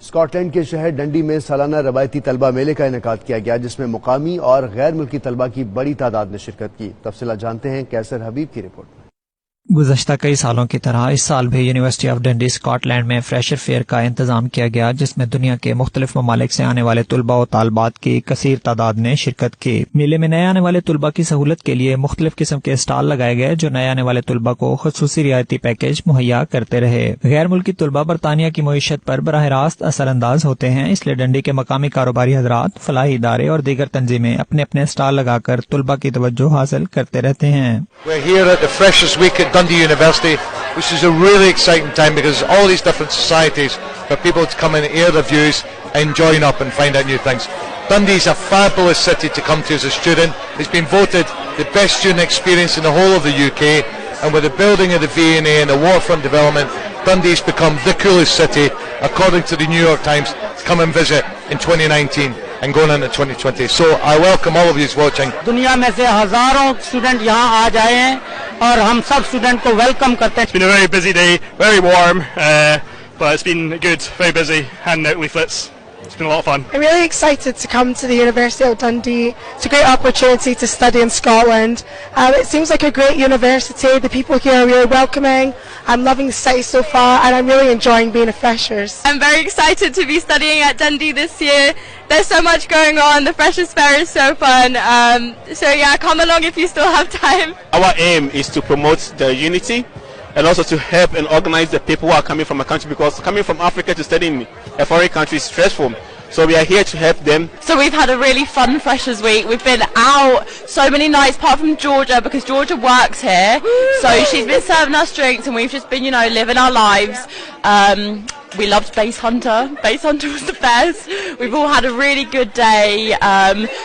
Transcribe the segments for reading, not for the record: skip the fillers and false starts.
Scotland के शहर डंडी में सालाना रवायती तलबा मेले का इनेकाद किया गया, जिसमें मुकामी और गैर मुल्की तलबा की बड़ी तादाद ने शिरकत की। तफसीलात जानते हैं कैसर हबीब की रिपोर्ट में। गुज़श्ता कई सालों की तरह इस साल भी यूनिवर्सिटी ऑफ डंडी स्कॉटलैंड में फ्रेशर फेयर का इंतजाम किया गया, जिसमें दुनिया के मुख्तलिफ ममालिक से आने वाले तुलबा और तालबात की कसीर तादाद ने शिरकत की। मेले में नए आने वाले तुलबा की सहूलत के लिए मुख्तलिफ किस्म के स्टॉल लगाए गए, जो नए आने वाले तुलबा को खुसूसी रियायती पैकेज मुहैया करते रहे। गैर मुल्की तुलबा बरतानिया की मईशत पर बराह रास्त असरअंदाज होते हैं, इसलिए डंडी के मकामी कारोबारी हजरात, फलाही इदारे और दीगर तंजीमें अपने अपने स्टॉल लगाकर तुलबा की तवज्जो हासिल करते रहते हैं। Dundee University, which is a really exciting time because all these different societies for people to come in and air their views and join up and find out new things. Dundee is a fabulous city to come to as a student. It's been voted the best student experience in the whole of the UK, and with the building of the V&A and the waterfront development, Dundee's become the coolest city according to the New York Times to come and visit in 2019 and going into 2020. So I welcome all of you watching. दुनिया में से हजारों student यहाँ आ जाए हैं और हम सब स्टूडेंट को वेलकम करते हैं। It's been a very busy day, very warm, but it's been good, very busy, handing out leaflets. It's been a lot of fun. I'm really excited to come to the University of Dundee. It's a great opportunity to study in Scotland. It seems like a great university. The people here are really welcoming. I'm loving the city so far, and I'm really enjoying being a freshers. I'm very excited to be studying at Dundee this year. There's so much going on. The Freshers' Fair is so fun. So yeah, come along if you still have time. Our aim is to promote the unity and also to help and organize the people who are coming from a country, because coming from Africa to study in a foreign country is stressful. So we are here to help them. So we've had a really fun Freshers Week. We've been out so many nights, apart from Georgia, because Georgia works here. So she's been serving us drinks and we've just been, living our lives. We loved Base Hunter. Base Hunter was the best. We've all had a really good day.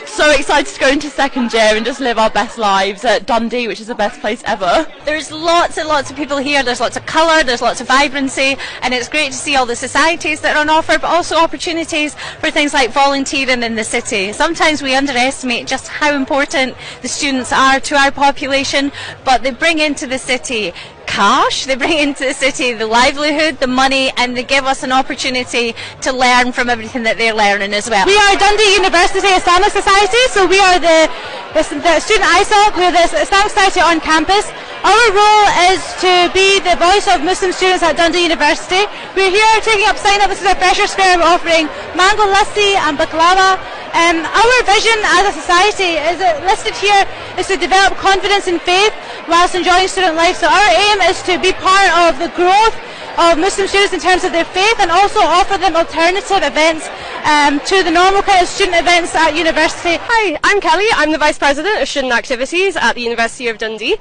So excited to go into second year and just live our best lives at Dundee, which is the best place ever. There's lots and lots of people here. There's lots of colour, there's lots of vibrancy, and it's great to see all the societies that are on offer, but also opportunities for things like volunteering in the city. Sometimes we underestimate just how important the students are to our population, but they bring into the city cash, they bring into the city the livelihood, the money, and they give us an opportunity to learn from everything that they're learning as well. We are Dundee University Islamic Society, so we are the student ISOC, we're the Islamic Society on campus. Our role is to be the voice of Muslim students at Dundee University. We're here taking up sign up. This is our Freshers' Fair. We're offering mango lassi and baklava. Our vision as a society is listed here is to develop confidence and faith whilst enjoying student life. So our aim is to be part of the growth of Muslim students in terms of their faith, and also offer them alternative events to the normal kind of student events at university. Hi, I'm Kelly. I'm the Vice President of Student Activities at the University of Dundee.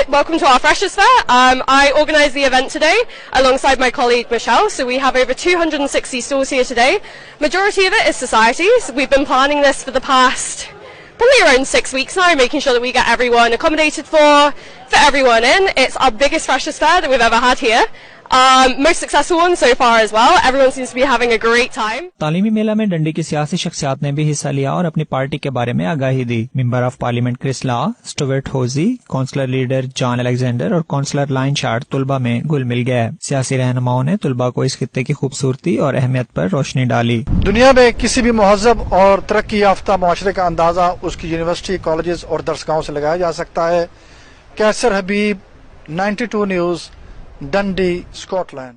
Welcome to our Freshers' Fair. I organised the event today alongside my colleague Michelle, so we have over 260 stalls here today. Majority of it is societies. We've been planning this for the past probably around 6 weeks now, making sure that we get everyone accommodated for everyone in. It's our biggest Freshers' Fair that we've ever had here. Most successful one so far as well. Everyone seems to be having a great time. तालीमी मेला में डंडी की सियासी शख्सियात ने भी हिस्सा लिया और अपनी पार्टी के बारे में आगाही दी। Member of parliament Chris Law, Stewart Hosie, councillor leader John Alexander और काउंसलर लाइन शार्ट तुलबा में घुल मिल गया। सियासी रहनुमाओं ने तुलबा को इस खित्ते की खूबसूरती और अहमियत पर रोशनी डाली। दुनिया में किसी भी महजब और तरक्की याफ्ता मुआशरे का अंदाजा उसकी यूनिवर्सिटी, कॉलेजेस और दरसगाहों से लगाया जा सकता है। कैसर हबीब, 92 न्यूज, Dundee, Scotland.